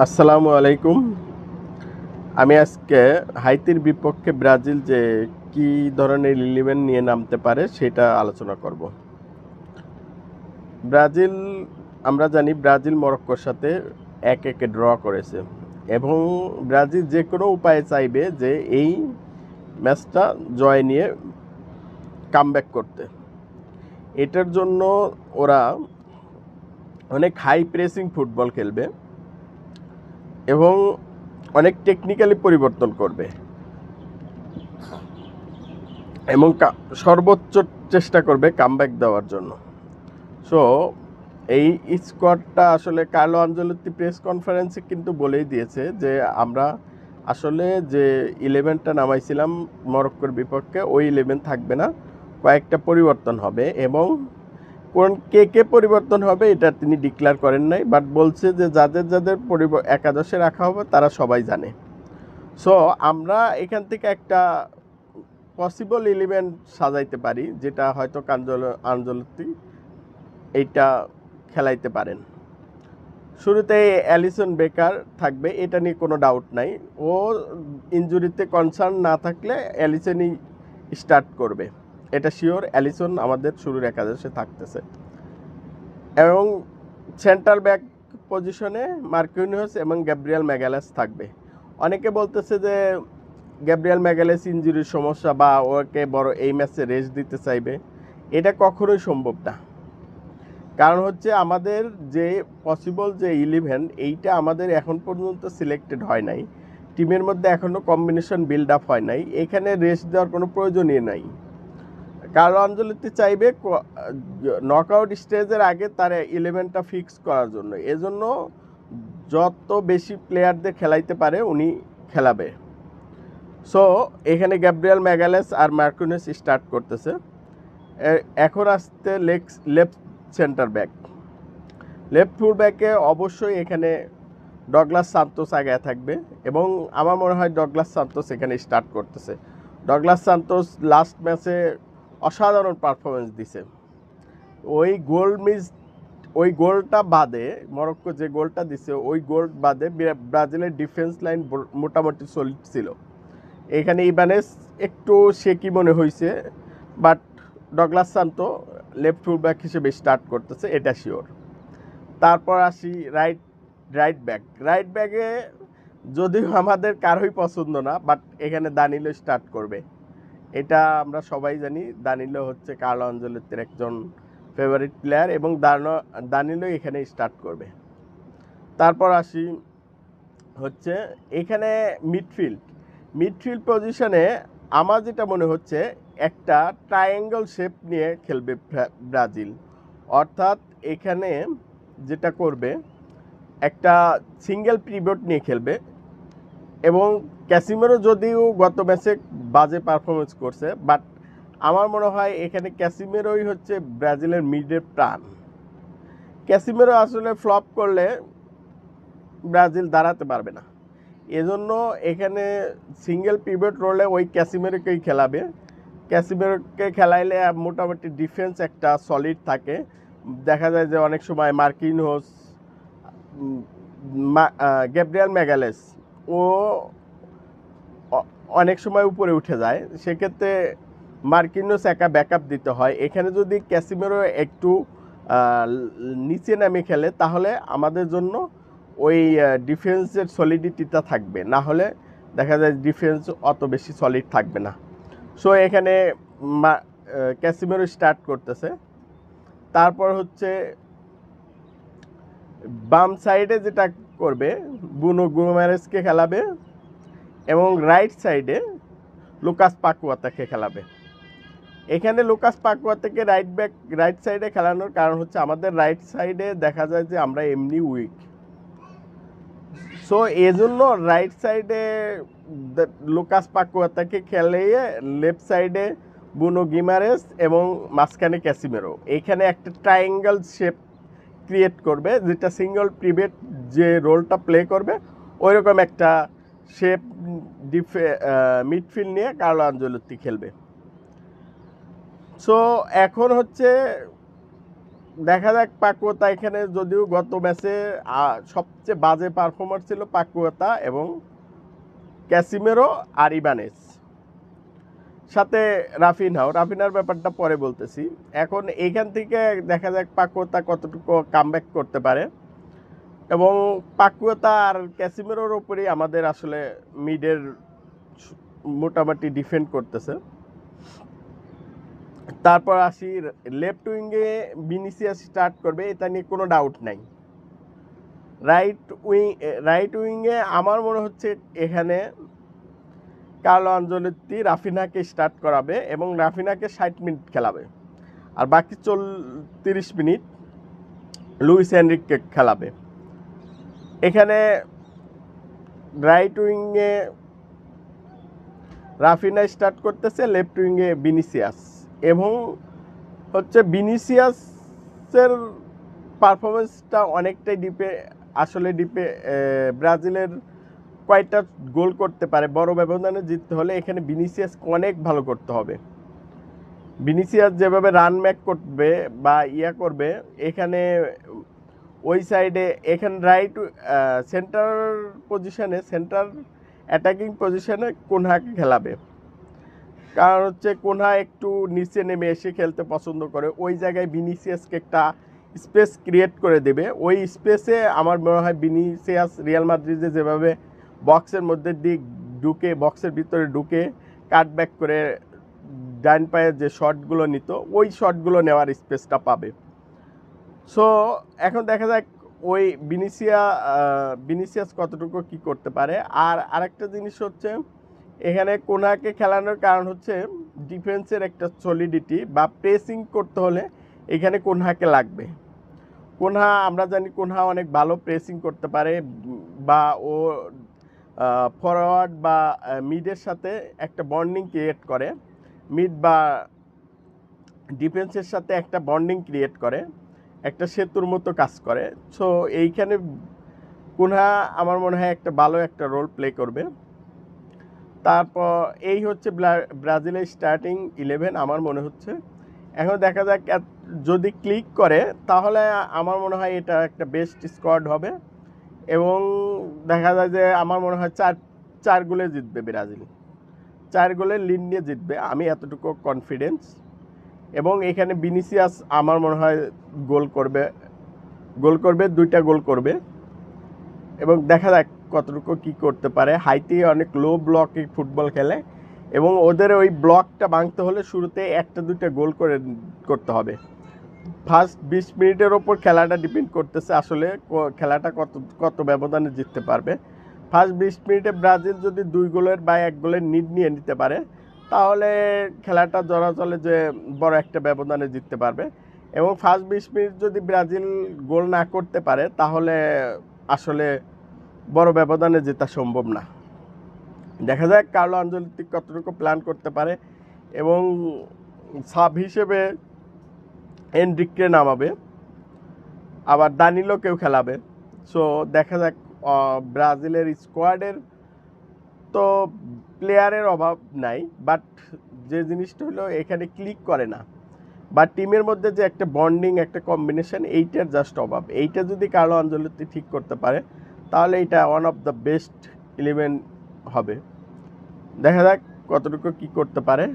আসসালামু আলাইকুম। আমি আজকে হাইতির বিপক্ষে ব্রাজিল যে কি ধরনের ইলেভেন নিয়ে নামতে পারে সেটা আলোচনা করব। ব্রাজিল, আমরা জানি ব্রাজিল মরক্কোর সাথে 1-1 ড্র করেছে এবং ব্রাজিল যে কোনো উপায়ে চাইবে যে এই ম্যাচটা জয় নিয়ে কামব্যাক করতে। এটার জন্য ওরা অনেক হাই প্রেসিং ফুটবল খেলবে এবং অনেক টেকনিক্যালি পরিবর্তন করবে এবং সর্বোচ্চ চেষ্টা করবে কামব্যাক দেওয়ার জন্য। সো এই স্কোয়াডটা আসলে কার্লো আনচেলত্তি প্রেস কনফারেন্সে কিন্তু বলেই দিয়েছে যে আমরা আসলে যে 11টা নামাইছিলাম মরক্কোর বিপক্ষে ওই 11 থাকবে না, কয়েকটা পরিবর্তন হবে এবং কোন কে পরিবর্তন হবে এটা তিনি ডিক্লেয়ার করেন নাই, বাট বলছে যে যাদের যাদের একাদশে রাখা হবে তারা সবাই জানে। সো আমরা এখান থেকে একটা পসিবল 11 সাজাইতে পারি যেটা হয়তো আনচেলত্তি এইটা খেলাইতে পারেন। শুরুতে অ্যালিসন বেকার থাকবে, এটা নিয়ে কোনো ডাউট নাই। ও ইনজুরিতে কনসার্ন না থাকলে অ্যালিসনই স্টার্ট করবে, এটা শিওর। অ্যালিসন আমাদের শুরুর একাদশে থাকতেছে এবং সেন্টার ব্যাক পজিশনে মার্কিনিওস এবং গ্যাব্রিয়েল ম্যাগালেস থাকবে। অনেকে বলতেছে যে গ্যাব্রিয়েল ম্যাগালেস ইনজুরির সমস্যা বা ওকে বড় এই ম্যাচে রেস্ট দিতে চাইবে, এটা কখনোই সম্ভব না। কারণ হচ্ছে আমাদের যে পসিবল যে 11 এইটা আমাদের এখন পর্যন্ত সিলেক্টেড হয় নাই, টিমের মধ্যে এখনও কম্বিনেশন বিল্ড আপ হয় নাই, এখানে রেস্ট দেওয়ার কোনো প্রয়োজনই নাই। কার্লো আনচেলত্তি চাইবে নকআউট স্টেজের আগে তার 11টা ফিক্স করার জন্য, এজন্য যত বেশি প্লেয়ারদের খেলাইতে পারে উনি খেলাবে। সো এখানে গ্যাব্রিয়েল ম্যাগালেস আর মার্কিনিওস স্টার্ট করতেছে। এখন আসতে লেফট সেন্টার ব্যাক, লেফট ফুল ব্যাকে অবশ্যই এখানে ডগলাস সান্তোস আগে থাকবে এবং আমার মনে হয় ডগলাস সান্তোস এখানে স্টার্ট করতেছে। ডগলাস সান্তোস লাস্ট ম্যাচে অসাধারণ পারফরমেন্স দিছে। ওই গোলটা বাদে, মরক্কো যে গোলটা দিছে ওই গোল বাদে ব্রাজিলের ডিফেন্স লাইন মোটামুটি সলিড ছিল। এখানে ইবানেস একটু শেকি মনে হয়েছে, but Douglas Santos left full back হিসেবে স্টার্ট করতেছে, এটা শিওর। তারপর আসি রাইট ব্যাকে যদিও আমাদের কারোই পছন্দ না, বাট এখানে দানিলো স্টার্ট করবে, এটা আমরা সবাই জানি। দানিলো হচ্ছে কার্লো আনচেলত্তির একজন ফেভারিট প্লেয়ার এবং দানিলো এখানে স্টার্ট করবে। তারপর আসি হচ্ছে এখানে মিডফিল্ড পজিশনে আমার যেটা মনে হচ্ছে একটা ট্রায়াঙ্গল শেপ নিয়ে খেলবে ব্রাজিল। অর্থাৎ এখানে যেটা করবে একটা সিঙ্গেল পিভট নিয়ে খেলবে এবং ক্যাসিমেরো যদিও গত ম্যাচে বাজে পারফরমেন্স করছে, বাট আমার মনে হয় এখানে ক্যাসিমেরোই হচ্ছে ব্রাজিলের মিডের প্রাণ। ক্যাসিমেরো আসলে ফ্লপ করলে ব্রাজিল দাঁড়াতে পারবে না, এজন্য এখানে সিঙ্গেল পিভট রোলে ওই ক্যাসিমেরোকেই খেলাবে। ক্যাসিমেরোকে খেলাইলে মোটামুটি ডিফেন্স একটা সলিড থাকে। দেখা যায় যে অনেক সময় মার্কিনহোস, গ্যাব্রিয়েল ম্যাগালেস ও অনেক সময় উপরে উঠে যায়, সেক্ষেত্রে মার্কিনোস একা ব্যাকআপ দিতে হয়। এখানে যদি ক্যাসিমেরো একটু নিচে নামে খেলে তাহলে আমাদের জন্য ওই ডিফেন্সের সলিডিটিটা থাকবে, না হলে দেখা যায় ডিফেন্স অত বেশি সলিড থাকবে না। সো এখানে ক্যাসিমেরো স্টার্ট করতেছে। তারপর হচ্ছে বাম সাইডে যেটা করবে বুনো গুমেরেসকে খেলাবে এবং রাইট সাইডে লুকাস পাকুয়াতাকে খেলাবে। এখানে লুকাস পাকুয়াতাকে রাইট সাইডে খেলানোর কারণ হচ্ছে আমাদের রাইট সাইডে দেখা যায় যে আমরা এমনি উইক। সো এজন্য রাইট সাইডে লুকাস পাকুয়াতাকে খেলিয়ে লেফট সাইডে বুনো গিমারেস এবং মাঝখানে ক্যাসিমেরো, এখানে একটা ট্রায়াঙ্গেল শেপ ক্রিয়েট করবে যেটা সিঙ্গল পিভট যে রোলটা প্লে করবে ওইরকম একটা শেপ মিডফিল্ড নিয়ে কার্লো আনচেলত্তি খেলবে। সো এখন হচ্ছে দেখা যাক পাকুয়েতা এখানে, যদিও গত ম্যাচে সবচেয়ে বাজে পারফর্মার ছিল পাকুয়েতা এবং ক্যাসিমেরো আর ইবানেস, সাথে রাফিনার ব্যাপারটা পরে বলতেছি। এখন এইখান থেকে দেখা যাক পাকুয়েতা কতটুকু কামব্যাক করতে পারে, এবং পাকুয়েতা আর ক্যাসিমেরোর ওপরেই আমাদের আসলে মিডের মোটামুটি ডিফেন্ড করতেছে। তারপর আসি লেফট উইংয়ে ভিনিসিয়াস স্টার্ট করবে, এটা নিয়ে কোনো ডাউট নাই। রাইট উইংয়ে আমার মনে হচ্ছে এখানে কার্লো আনচেলত্তি রাফিনাকে স্টার্ট করাবে এবং রাফিনাকে 60 মিনিট খেলাবে, আর বাকি 30 মিনিট লুইস এনরিককে খেলাবে। এখানে রাইট উইংয়ে রাফিনা স্টার্ট করতেছে, লেফট উইংয়ে ভিনিসিয়াস, এবং হচ্ছে ভিনিসিয়াসের পারফরমেন্সটা অনেকটাই ডিপে ব্রাজিলের কয়টা গোল করতে পারে, বড় ব্যবধানে জিততে হলে এখানে ভিনিসিয়াসকে অনেক ভালো করতে হবে। ভিনিসিয়াস যেভাবে রান ম্যাক করবে বা করবে, এখানে ওই সাইডে এখানে সেন্টার অ্যাটাকিং পজিশনে কোনহাকে খেলাবে, কারণ হচ্ছে কোনহা একটু নিচে নেমে এসে খেলতে পছন্দ করে। ওই জায়গায় ভিনিসিয়াসকে একটা স্পেস ক্রিয়েট করে দেবে। ওই স্পেসে আমার মনে হয় ভিনিসিয়াস রিয়াল মাদ্রিদে যেভাবে বক্সের মধ্যে ঢুকে, বক্সের ভিতরে ঢুকে কাটব্যাক করে ডান পায়ে যে শটগুলো নিত, ওই শটগুলো নেওয়ার স্পেসটা পাবে। সো এখন দেখা যাক ওই ভিনিসিয়াস কতটুকু কি করতে পারে। আর আরেকটা জিনিস হচ্ছে, এখানে কোনহাকে খেলানোর কারণ হচ্ছে ডিফেন্সের একটা সলিডিটি বা প্রেসিং করতে হলে এখানে কোনহাকে লাগবে। আমরা জানি কোনহা অনেক ভালো প্রেসিং করতে পারে, বা ও ফরওয়ার্ড বা মিডের সাথে একটা বন্ডিং ক্রিয়েট করে, মিড বা ডিফেন্সের সাথে একটা বন্ডিং ক্রিয়েট করে, একটা সেতুর মতো কাজ করে। সো এইখানে কোনহা আমার মনে হয় একটা ভালো একটা রোল প্লে করবে। তারপর এই হচ্ছে ব্রাজিলের স্টার্টিং 11 আমার মনে হচ্ছে। এখন দেখা যাক যদি ক্লিক করে তাহলে আমার মনে হয় এটা একটা বেস্ট স্কোয়াড হবে, এবং দেখা যায় যে আমার মনে হয় 4 গোলে জিতবে ব্রাজিল, 4 গোলের লিড নিয়ে জিতবে, আমি এতটুকু কনফিডেন্স। এবং এখানে ভিনিসিয়াস আমার মনে হয় গোল করবে, 2টা গোল করবে, এবং দেখা যাক কতটুকু কি করতে পারে। হাইতি অনেক লো ব্লকে ফুটবল খেলে, এবং ওদের ওই ব্লকটা ভাঙতে হলে শুরুতে 1-2টা গোল করতে হবে। ফার্স্ট 20 মিনিটের ওপর খেলাটা ডিপেন্ড করতেছে আসলে খেলাটা কত ব্যবধানে জিততে পারবে। ফার্স্ট 20 মিনিটে ব্রাজিল যদি 2 গোলের বা 1 গোলের লিড নিয়ে নিতে পারে, তাহলে খেলাটা ধরা চলে যে বড় একটা ব্যবধানে জিততে পারবে। এবং ফার্স্ট 20 মিনিট যদি ব্রাজিল গোল না করতে পারে, তাহলে আসলে বড় ব্যবধানে জেতা সম্ভব না। দেখা যাক কার্লো আনচেলত্তি কতটুকু প্ল্যান করতে পারে, এবং সাব হিসেবে এনরিককে নামাবে, আবার দানিলোকেও খেলাবে। সো দেখা যাক। ব্রাজিলের স্কোয়াডের তো প্লেয়ারের অভাব নাই, বাট যে জিনিসটা হলো এখানে ক্লিক করে না, বা টিমের মধ্যে যে একটা বন্ডিং, একটা কম্বিনেশন, এইটার জাস্ট অভাব। এইটা যদি কার্লো আনচেলত্তি ঠিক করতে পারে, তাহলে এটা ওয়ান অফ দ্য বেস্ট 11 হবে। দেখা যাক কতটুকু কি করতে পারে।